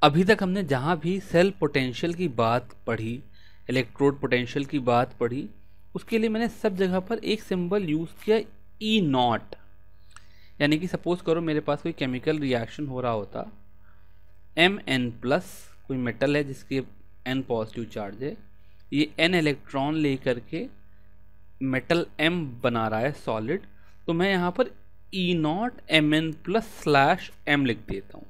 अभी तक हमने जहाँ भी सेल पोटेंशियल की बात पढ़ी, इलेक्ट्रोड पोटेंशियल की बात पढ़ी, उसके लिए मैंने सब जगह पर एक सिंबल यूज़ किया, ई नॉट। यानी कि सपोज करो मेरे पास कोई केमिकल रिएक्शन हो रहा होता, Mn प्लस कोई मेटल है जिसके n पॉजिटिव चार्ज है, ये n इलेक्ट्रॉन लेकर के मेटल M बना रहा है सॉलिड, तो मैं यहाँ पर E naught Mn plus slash M लिख देता हूँ।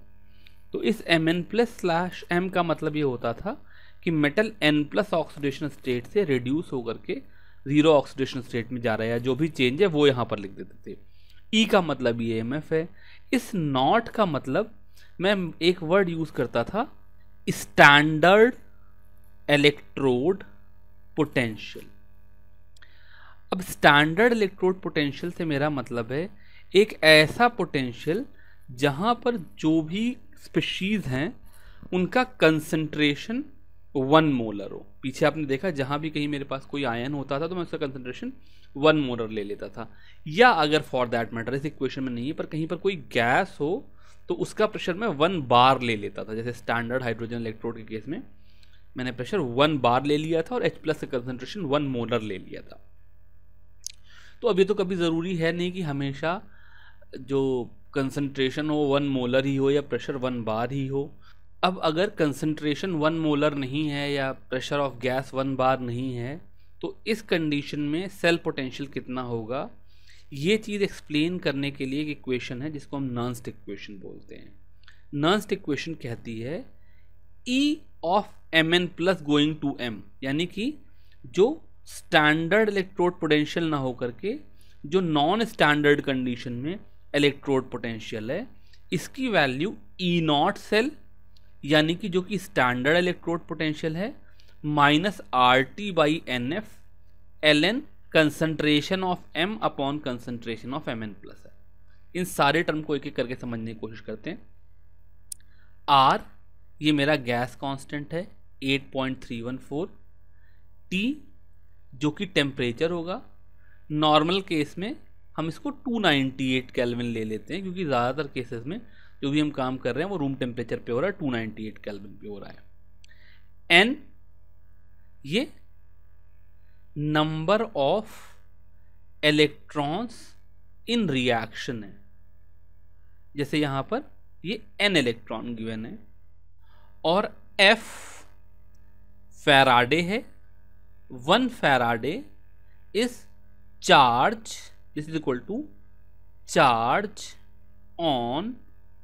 तो इस Mn प्लस स्लैश M का मतलब ये होता था कि metal N plus oxidation state से रिड्यूस होकर के जीरो ऑक्सीडेशन स्टेट में जा रहा है, जो भी चेंज है वो यहाँ पर लिख देते थे। ई का मतलब ये EMF है। इस नॉट का मतलब मैं एक वर्ड यूज करता था, स्टैंडर्ड इलेक्ट्रोड पोटेंशियल। अब स्टैंडर्ड इलेक्ट्रोड पोटेंशियल से मेरा मतलब है एक ऐसा पोटेंशियल जहां पर जो भी स्पीशीज हैं उनका कंसंट्रेशन 1 मोलर हो। पीछे आपने देखा जहां भी कहीं मेरे पास कोई आयन होता था तो मैं उसका कंसंट्रेशन 1 मोलर ले लेता था, या अगर फॉर दैट मैटर इस इक्वेशन में नहीं है पर कहीं पर कोई गैस हो तो उसका प्रेशर मैं 1 बार ले लेता था। जैसे स्टैंडर्ड हाइड्रोजन इलेक्ट्रोड के केस में मैंने प्रेशर 1 बार ले लिया था और H प्लस का कंसंट्रेशन 1 मोलर ले लिया था। तो अभी तो कभी ज़रूरी है नहीं कि हमेशा जो कंसंट्रेशन हो 1 मोलर ही हो या प्रेशर 1 बार ही हो। अब अगर कंसंट्रेशन 1 मोलर नहीं है या प्रेशर ऑफ गैस 1 बार नहीं है तो इस कंडीशन में सेल पोटेंशियल कितना होगा, ये चीज़ एक्सप्लेन करने के लिए एक इक्वेशन है जिसको हम नर्न्स्ट इक्वेशन बोलते हैं। नर्न्स्ट इक्वेशन कहती है E of Mn plus going to M, यानी कि जो स्टैंडर्ड इलेक्ट्रोड पोटेंशियल ना होकर के जो नॉन स्टैंडर्ड कंडीशन में इलेक्ट्रोड पोटेंशियल है, इसकी वैल्यू ई नॉट सेल यानी कि जो कि स्टैंडर्ड इलेक्ट्रोड पोटेंशियल है minus R T by N F L N concentration of M upon concentration of Mn plus है। इन सारे टर्म को एक एक करके समझने की कोशिश करते हैं। R ये मेरा गैस कांस्टेंट है 8.314, T जो कि टेम्परेचर होगा, नॉर्मल केस में हम इसको 298 केल्विन ले लेते हैं क्योंकि ज़्यादातर केसेस में जो भी हम काम कर रहे हैं वो रूम टेम्परेचर पे हो रहा है, 298 केल्विन पे हो रहा है। N ये number of electrons in reaction है, जैसे यहां पर ये n इलेक्ट्रॉन गिवन है, और F फैराडे है। 1 faraday is charge this is equal to charge on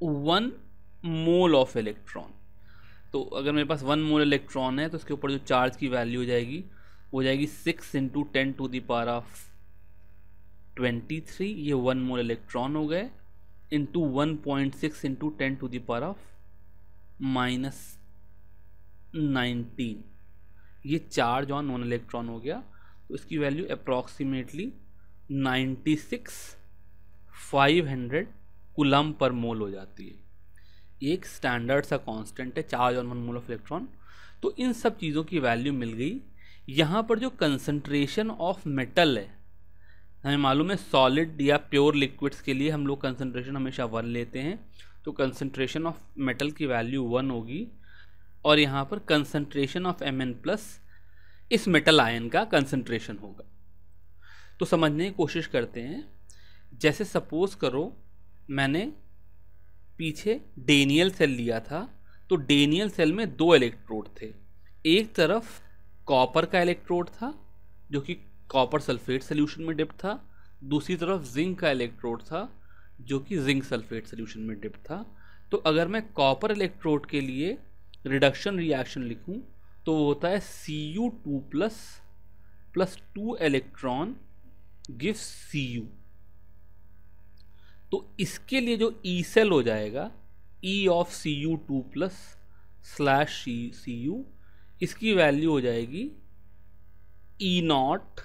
1 mole of electron. तो अगर मेरे पास 1 मोल इलेक्ट्रॉन है तो उसके ऊपर जो चार्ज की वैल्यू हो जाएगी वो जाएगी 6 into 10 to the power of 23, ये 1 मोल इलेक्ट्रॉन हो गए, into 1.6 into 10 to the power of -19, ये चार्ज ऑन नॉन इलेक्ट्रॉन हो गया। तो इसकी वैल्यू अप्रॉक्सीमेटली 96,500 कूलम पर मोल हो जाती है। एक स्टैंडर्ड सा कांस्टेंट है charge on 1 mole of electron. तो इन सब चीज़ों की वैल्यू मिल गई। यहाँ पर जो कंसंट्रेशन ऑफ मेटल है, हमें मालूम है सॉलिड या प्योर लिक्विड्स के लिए हम लोग कंसंट्रेशन हमेशा 1 लेते हैं, तो कंसंट्रेशन ऑफ मेटल की वैल्यू 1 होगी, और यहाँ पर कंसंट्रेशन ऑफ Mn प्लस इस मेटल आयन का कंसंट्रेशन होगा। तो समझने की कोशिश करते हैं। जैसे सपोज करो मैंने पीछे डेनियल सेल लिया था, तो डेनियल सेल में 2 इलेक्ट्रोड थे। एक तरफ कॉपर का इलेक्ट्रोड था जो कि कॉपर सल्फेट सोल्यूशन में डिप्ट था, दूसरी तरफ जिंक का इलेक्ट्रोड था जो कि जिंक सल्फेट सोल्यूशन में डिप्ट था। तो अगर मैं कॉपर इलेक्ट्रोड के लिए रिडक्शन रिएक्शन लिखूं तो वो होता है Cu2 plus 2 electron gives Cu। तो इसके लिए जो ई सेल हो जाएगा E of Cu2 plus slash Cu, इसकी वैल्यू हो जाएगी E not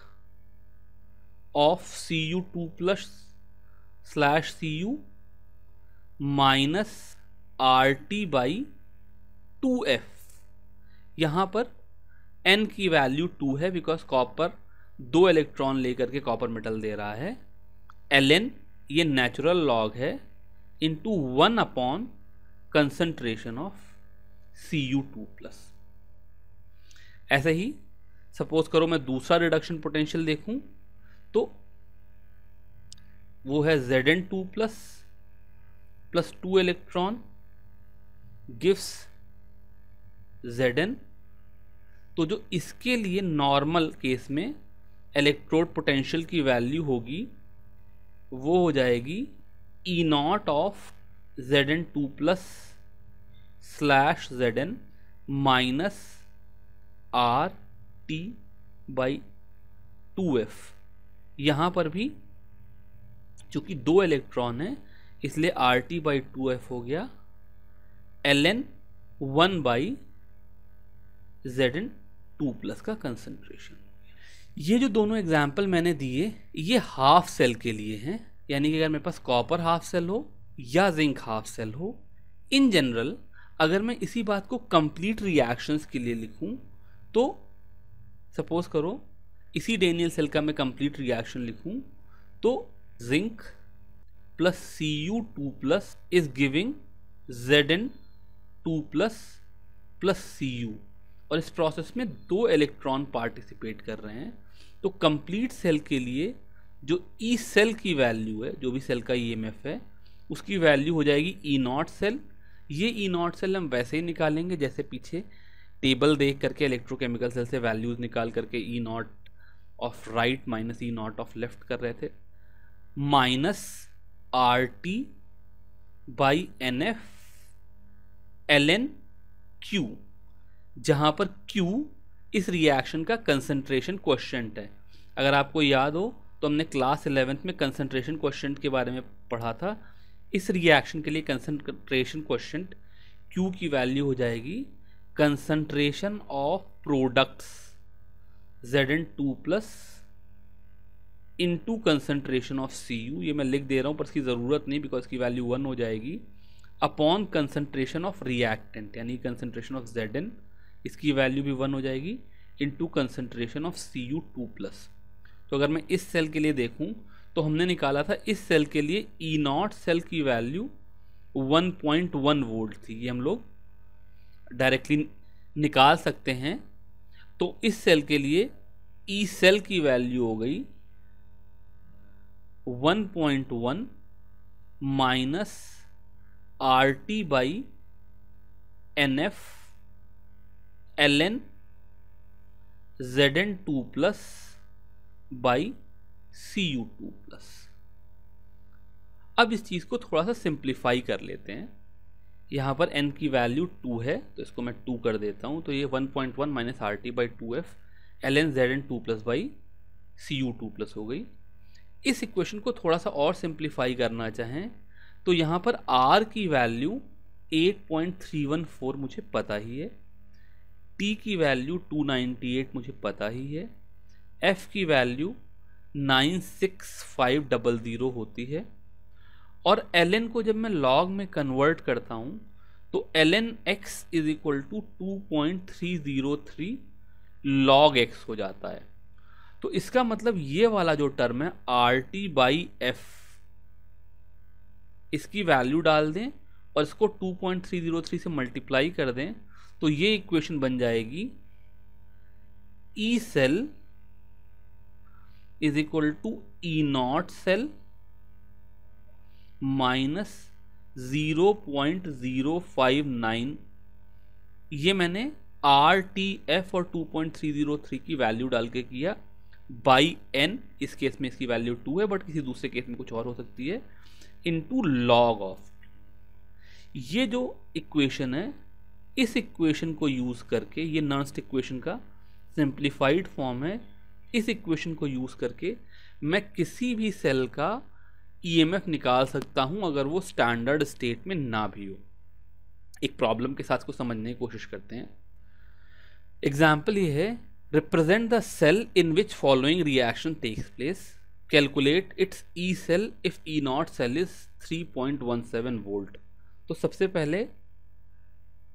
of Cu2 plus slash Cu minus RT by 2F। यहाँ पर N की वैल्यू 2 है बिकॉज कॉपर 2 इलेक्ट्रॉन लेकर के कॉपर मेटल दे रहा है। Ln ये नेचुरल लॉग है into 1 upon concentration of Cu2+। ऐसे ही सपोज करो मैं दूसरा रिडक्शन पोटेंशियल देखूं तो वो है Zn2 plus 2 electron gives Zn। तो जो इसके लिए नॉर्मल केस में इलेक्ट्रोड पोटेंशियल की वैल्यू होगी वो हो जाएगी E0 of Zn2+ / Zn minus RT/2F। यहाँ पर भी चूंकि 2 इलेक्ट्रॉन है इसलिए RT/2F हो गया ln 1/Zn2+ का कंसंट्रेशन। ये जो दोनों एग्जाम्पल मैंने दिए ये हाफ सेल के लिए हैं, यानी कि अगर मेरे पास कॉपर हाफ सेल हो या जिंक हाफ सेल हो। इन जनरल अगर मैं इसी बात को कंप्लीट रिएक्शंस के लिए लिखूं तो सपोज करो इसी डेनियल सेल का मैं कंप्लीट रिएक्शन लिखूं तो zinc plus Cu2+ is giving Zn2+ plus Cu, और इस प्रोसेस में 2 इलेक्ट्रॉन पार्टिसिपेट कर रहे हैं। तो कंप्लीट सेल के लिए जो ई सेल की वैल्यू है, जो भी सेल का EMF है, उसकी वैल्यू हो जाएगी E0 सेल। ये E0 सेल हम वैसे ही निकालेंगे जैसे पीछे टेबल देख करके इलेक्ट्रोकेमिकल सेल से वैल्यूज निकाल करके E0 of right minus E0 of left कर रहे थे, माइनस RT/NF ln Q, जहां पर Q इस रिएक्शन का कंसंट्रेशन क्वोशिएंट है। अगर आपको याद हो तो हमने क्लास 11th में कंसंट्रेशन क्वोशिएंट के बारे में पढ़ा था। इस रिएक्शन के लिए कंसंट्रेशन क्वोशिएंट Q की वैल्यू हो जाएगी concentration of products Zn2+ into concentration of Cu। ये मैं लिख दे रहा हूँ पर इसकी ज़रूरत नहीं बिकॉज की वैल्यू 1 हो जाएगी, अपॉन कंसंट्रेशन ऑफ रिएक्टेंट यानी कंसंट्रेशन ऑफ Zn, इसकी वैल्यू भी 1 हो जाएगी इनटू कंसंट्रेशन ऑफ Cu2+। तो अगर मैं इस सेल के लिए देखूं तो हमने निकाला था इस सेल के लिए E0 सेल की वैल्यू 1.1 वोल्ट थी। ये हम लोग डायरेक्टली निकाल सकते हैं। तो इस सेल के लिए ई सेल की वैल्यू हो गई 1.1 minus RT/NF ln Zn2+ Cu2+। अब इस चीज़ को थोड़ा सा सिंप्लीफाई कर लेते हैं। यहाँ पर n की वैल्यू 2 है तो इसको मैं 2 कर देता हूँ, तो ये 1.1 minus RT/2F ln Zn2+ Cu2+ हो गई। इस इक्वेशन को थोड़ा सा और सिंप्लीफाई करना चाहें तो यहाँ पर R की वैल्यू 8.314 मुझे पता ही है, T की वैल्यू 298 मुझे पता ही है, F की वैल्यू 96500 होती है, और ln को जब मैं log में कन्वर्ट करता हूँ तो ln x is equal to 2.303 log x हो जाता है। तो इसका मतलब ये वाला जो टर्म है RT/F, इसकी वैल्यू डाल दें और इसको 2.303 से मल्टीप्लाई कर दें तो ये इक्वेशन बन जाएगी E cell is equal to E0 cell minus 0.059। ये मैंने RTF और 2.303 की वैल्यू डाल के किया बाई n, इस केस में इसकी वैल्यू 2 है बट किसी दूसरे केस में कुछ और हो सकती है, इनटू log ऑफ। ये जो इक्वेशन है इस इक्वेशन को यूज करके, ये नर्स्ट इक्वेशन का सिंप्लीफाइड फॉर्म है, इस इक्वेशन को यूज करके मैं किसी भी सेल का EMF निकाल सकता हूं अगर वो स्टैंडर्ड स्टेट में ना भी हो। एक प्रॉब्लम के साथ को समझने की कोशिश करते हैं। एग्जाम्पल ये है, represent the cell in which following reaction takes place, calculate its E cell if E0 cell is 3.17 volt. तो सबसे पहले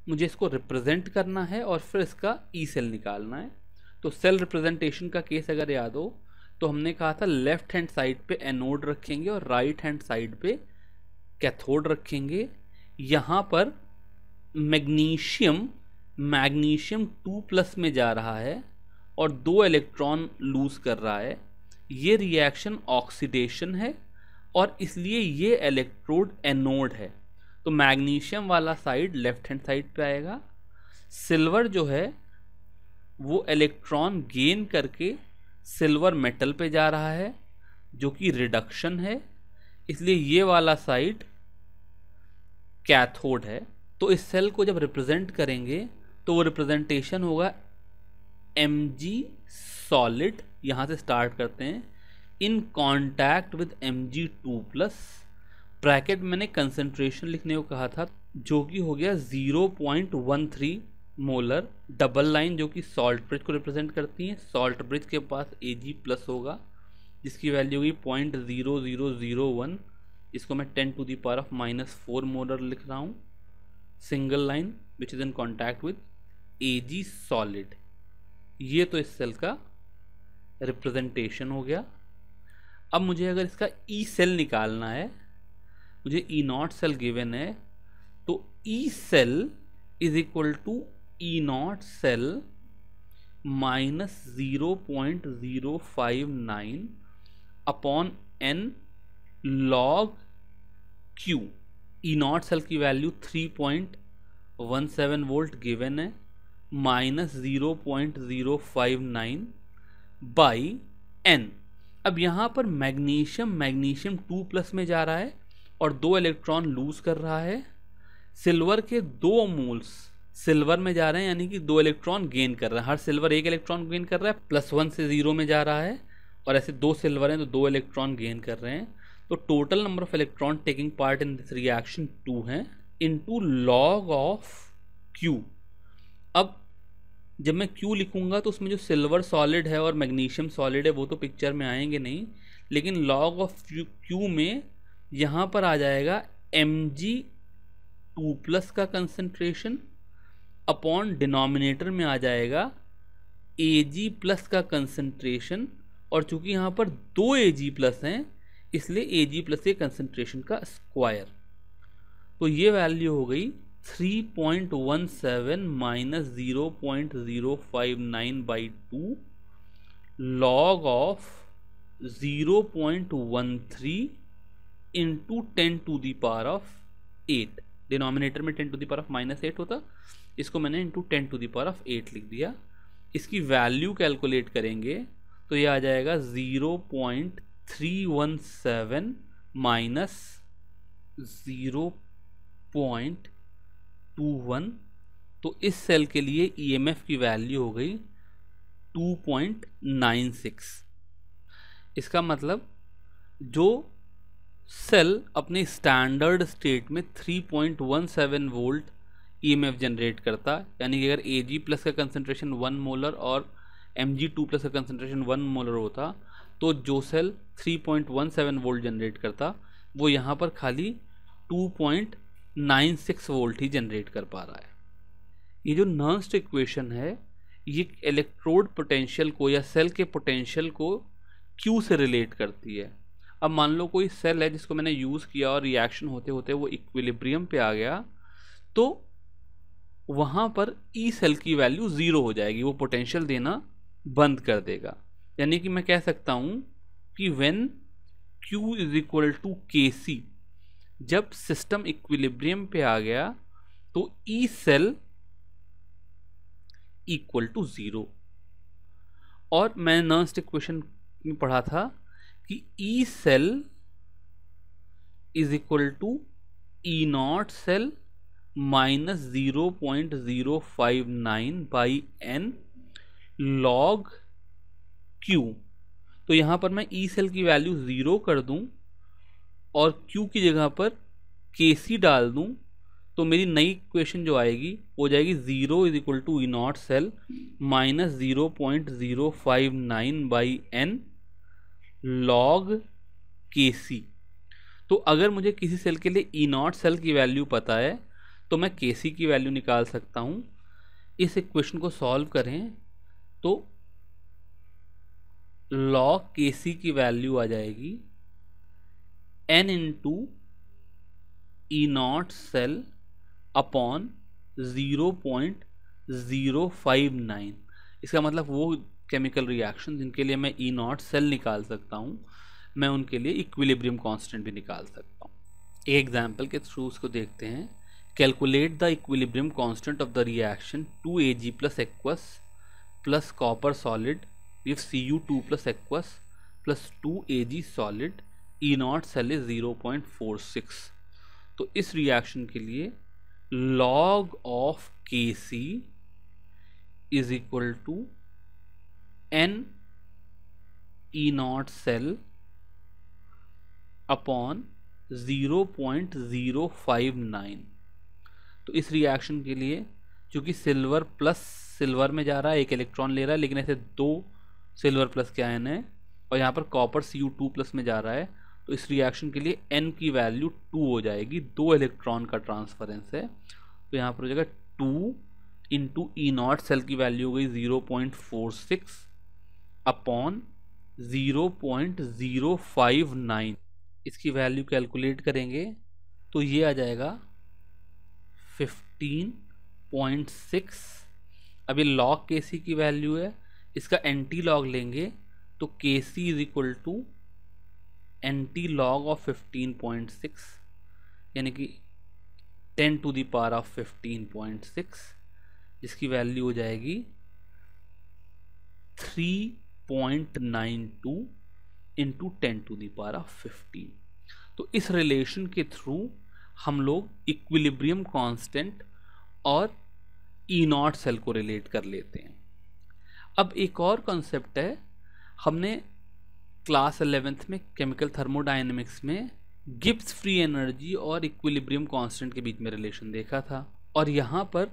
मुझे इसको रिप्रेजेंट करना है और फिर इसका ई सेल निकालना है। तो सेल रिप्रेजेंटेशन का केस अगर याद हो तो हमने कहा था लेफ्ट हैंड साइड पे एनोड रखेंगे और राइट हैंड साइड पे कैथोड रखेंगे। यहाँ पर मैग्नीशियम 2+ में जा रहा है और 2 इलेक्ट्रॉन लूज कर रहा है, ये रिएक्शन ऑक्सीडेशन है और इसलिए ये इलेक्ट्रोड एनोड है। तो मैग्नीशियम वाला साइड लेफ्ट हैंड साइड पे आएगा। सिल्वर जो है वो इलेक्ट्रॉन गेन करके सिल्वर मेटल पे जा रहा है जो कि रिडक्शन है, इसलिए ये वाला साइड कैथोड है। तो इस सेल को जब रिप्रेजेंट करेंगे तो वो रिप्रेजेंटेशन होगा Mg सॉलिड, यहाँ से स्टार्ट करते हैं, in contact with Mg2+, bracket मैंने कंसंट्रेशन लिखने को कहा था जो कि हो गया 0.13 मोलर, डबल लाइन जो कि सॉल्ट ब्रिज को रिप्रेजेंट करती है। सॉल्ट ब्रिज के पास Ag+ होगा जिसकी वैल्यू होगी 0.0001, इसको मैं 10⁻⁻⁴ मोलर लिख रहा हूँ। Single line which is in contact with Ag solid. ये तो इस सेल का रिप्रेजेंटेशन हो गया। अब मुझे अगर इसका ई सेल निकालना है, मुझे E0 सेल गिवन है, तो E cell is equal to E0 cell -0.059 upon n log Q। E0 cell की वैल्यू 3.17 वोल्ट गिवन है, -0.059 बाई n। अब यहाँ पर मैग्नीशियम 2+ में जा रहा है और 2 इलेक्ट्रॉन लूज कर रहा है। सिल्वर के 2 मोल्स सिल्वर में जा रहे हैं, यानी कि 2 इलेक्ट्रॉन गेन कर रहा है। हर सिल्वर 1 इलेक्ट्रॉन गेन कर रहा है, +1 से 0 में जा रहा है, और ऐसे 2 सिल्वर हैं तो 2 इलेक्ट्रॉन गेन कर रहे हैं। तो total number of electron taking part in this reaction 2 हैं, इनटू लॉग ऑफ Q। अब जब मैं Q लिखूंगा तो उसमें जो सिल्वर सॉलिड है और मैग्नीशियम सॉलिड है वो तो पिक्चर में आएंगे नहीं, लेकिन लॉग ऑफ Q में यहाँ पर आ जाएगा Mg2+ का कंसंट्रेशन अपॉन डिनोमिनेटर में आ जाएगा Ag+ का कंसंट्रेशन, और चूंकि यहाँ पर 2 Ag+ हैं इसलिए Ag+ के कंसंट्रेशन का स्क्वायर। तो ये वैल्यू हो गई 3.17 minus 0.059/2 log of 0.13 into 10⁻8। Denominator में 10⁻⁻8 होता, इसको मैंने इंटू 10⁻8 लिख दिया। इसकी वैल्यू कैलकुलेट करेंगे तो ये आ जाएगा 0.317 माइनस 0.21। तो इस सेल के लिए EMF की वैल्यू हो गई 2.96। इसका मतलब जो सेल अपने स्टैंडर्ड स्टेट में 3.17 वोल्ट EMF जनरेट करता, यानी कि अगर Ag+ का कंसंट्रेशन 1 मोलर और Mg2+ का कंसंट्रेशन 1 मोलर होता, तो जो सेल 3.17 वोल्ट जनरेट करता वो यहाँ पर खाली 2.96 वोल्ट ही जनरेट कर पा रहा है। ये जो नर्स्ट इक्वेशन है ये इलेक्ट्रोड पोटेंशियल को या सेल के पोटेंशियल को Q से रिलेट करती है। अब मान लो कोई सेल है जिसको मैंने यूज़ किया और रिएक्शन होते होते वो इक्विलिब्रियम पे आ गया, तो वहाँ पर ई सेल की वैल्यू 0 हो जाएगी, वो पोटेंशियल देना बंद कर देगा। यानी कि मैं कह सकता हूँ कि when Q is equal to KC, जब सिस्टम इक्विलिब्रियम पे आ गया तो ई सेल इक्वल टू 0। और मैं नर्स्ट इक्वेशन में पढ़ा था कि E cell is equal to E0 cell minus 0.059/n log Q। तो यहाँ पर मैं ई सेल की वैल्यू 0 कर दूं और Q की जगह पर KC डाल दूं, तो मेरी नई इक्वेशन जो आएगी वो जाएगी 0 is equal to E0 cell minus 0.059/n log KC। तो अगर मुझे किसी सेल के लिए E0 सेल की वैल्यू पता है तो मैं KC की वैल्यू निकाल सकता हूँ। इस इक्वेशन को सॉल्व करें तो log KC की वैल्यू आ जाएगी n into E0 cell upon 0.059। इसका मतलब वो केमिकल रिएक्शन जिनके लिए मैं ई नॉट सेल निकाल सकता हूँ, मैं उनके लिए इक्विलिब्रियम कांस्टेंट भी निकाल सकता हूँ। एक एग्जांपल के थ्रू उसको देखते हैं। Calculate the equilibrium constant of the reaction 2Ag plus aqueous plus copper solid with Cu2 plus aqueous plus 2Ag solid, E naught cell is 0.46। तो इस रिएक्शन के लिए log of Kc is equal to n E naught cell upon 0.059। तो इस reaction के लिए चूंकि silver plus silver में जा रहा है, एक इलेक्ट्रॉन ले रहा है, लेकिन ऐसे दो सिल्वर प्लस के आयन है, और यहाँ पर कॉपर Cu2 प्लस में जा रहा है, तो इस रिएक्शन के लिए n की वैल्यू 2 हो जाएगी। 2 इलेक्ट्रॉन का ट्रांसफरेंस है, तो यहाँ पर हो जाएगा 2 इंटू ई नॉट सेल की वैल्यू हो गई 0.46 अपॉन 0.059। इसकी वैल्यू कैलकुलेट करेंगे तो ये आ जाएगा 15.6। अभी लॉग Kc की वैल्यू है, इसका एंटी लॉग लेंगे तो Kc is equal to anti log of 15.6, यानी कि 10 टू द पावर ऑफ 15.6, जिसकी वैल्यू हो जाएगी 3.92 into 10 to the power of 15। तो इस रिलेशन के थ्रू हम लोग इक्विलिब्रियम कांस्टेंट और ई नॉट सेल को रिलेट कर लेते हैं। अब एक और कॉन्सेप्ट है, हमने क्लास 11th में केमिकल थर्मोडायनेमिक्स में गिब्स फ्री एनर्जी और इक्विलिब्रियम कांस्टेंट के बीच में रिलेशन देखा था, और यहाँ पर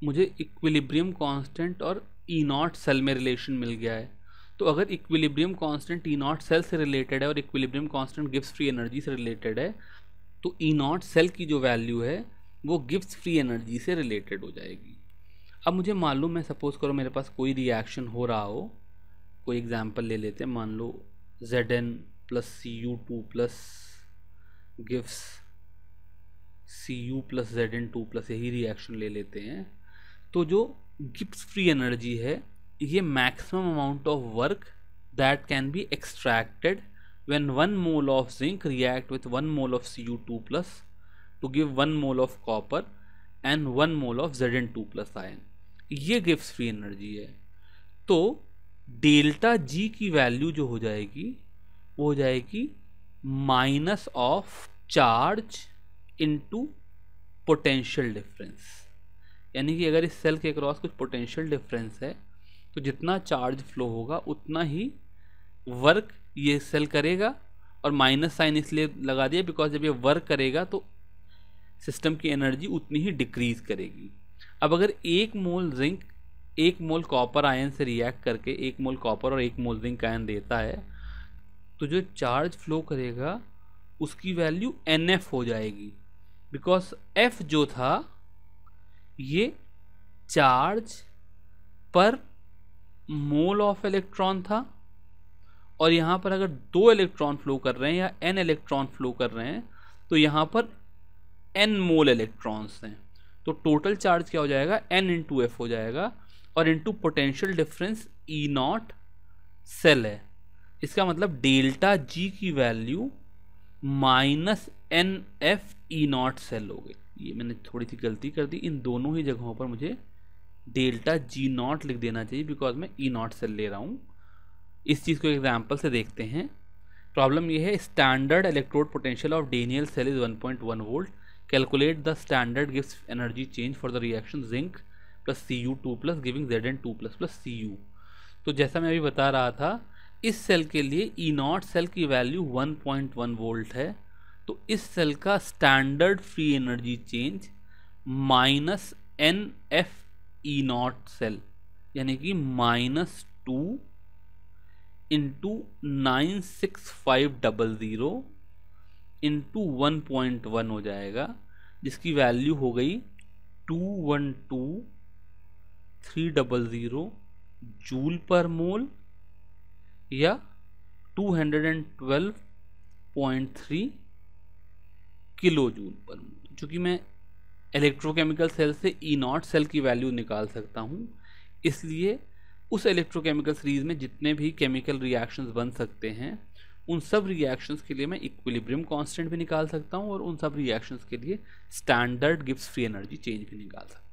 मुझे इक्विलिब्रियम कांस्टेंट और ई नॉट सेल में रिलेशन मिल गया है। तो अगर equilibrium constant E naught cell से रिलेटेड है और equilibrium constant Gibbs free energy से रिलेटेड है, तो ई नॉट सेल की जो वैल्यू है वो गिब्स फ्री एनर्जी से रिलेटेड हो जाएगी। अब मुझे मालूम है, सपोज करो मेरे पास कोई रिएक्शन हो रहा हो, कोई एग्जांपल ले लेते हैं, मान लो Zn plus Cu2 plus gives Cu plus Zn2 plus, यही रिएक्शन ले लेते हैं। तो जो गिब्स फ्री एनर्जी है, ये maximum amount of work that can be extracted when 1 mole of zinc react with 1 mole of Cu2 plus to give 1 mole of copper and 1 mole of Zn2 plus ion, ये Gibbs free energy है। तो delta G की value जो हो जाएगी वो हो जाएगी minus of charge into potential difference, यानी कि अगर इस सेल के अक्रॉस कुछ पोटेंशियल डिफरेंस है तो जितना चार्ज फ्लो होगा उतना ही वर्क ये सेल करेगा, और माइनस साइन इसलिए लगा दिया बिकॉज जब ये वर्क करेगा तो सिस्टम की एनर्जी उतनी ही डिक्रीज करेगी। अब अगर 1 मोल जिंक 1 मोल कॉपर आयन से रिएक्ट करके 1 मोल कॉपर और 1 मोल जिंक आयन देता है, तो जो चार्ज फ्लो करेगा उसकी वैल्यू NF हो जाएगी, बिकॉज F जो था ये चार्ज पर मोल ऑफ इलेक्ट्रॉन था, और यहाँ पर अगर 2 इलेक्ट्रॉन फ्लो कर रहे हैं या n इलेक्ट्रॉन फ्लो कर रहे हैं तो यहाँ पर n मोल इलेक्ट्रॉन्स हैं, तो टोटल चार्ज क्या हो जाएगा, n इंटू एफ हो जाएगा, और into potential difference E naught cell है। इसका मतलब डेल्टा जी की value minus N F E naught cell हो गई। ये मैंने थोड़ी सी गलती कर दी, इन दोनों ही जगहों पर मुझे डेल्टा जी नॉट लिख देना चाहिए बिकॉज मैं ई नॉट सेल ले रहा हूँ। इस चीज़ को एग्जाम्पल से देखते हैं। प्रॉब्लम ये है, standard electrode potential of Daniell cell is 1.1 volt. Calculate the standard गिव्स energy change for the reaction zinc plus Cu2 plus giving Zn2 plus plus Cu। तो जैसा मैं अभी बता रहा था, इस सेल के लिए ई नॉट सेल की वैल्यू 1.1 वोल्ट है, तो इस सेल का standard free energy change minus N F E naught cell, यानी कि -2 इंटू 96500 इंटू 1.1 हो जाएगा, जिसकी वैल्यू हो गई 212300 जूल पर मोल या 212.3 किलो जूल पर मोल। चूँकि मैं इलेक्ट्रोकेमिकल सेल से ई नॉट सेल की वैल्यू निकाल सकता हूँ। इसलिए उस इलेक्ट्रोकेमिकल सीरीज में जितने भी केमिकल रिएक्शंस बन सकते हैं उन सब रिएक्शंस के लिए मैं इक्विलिब्रियम कांस्टेंट भी निकाल सकता हूँ और उन सब रिएक्शंस के लिए standard Gibbs free energy change भी निकाल सकता हूँ।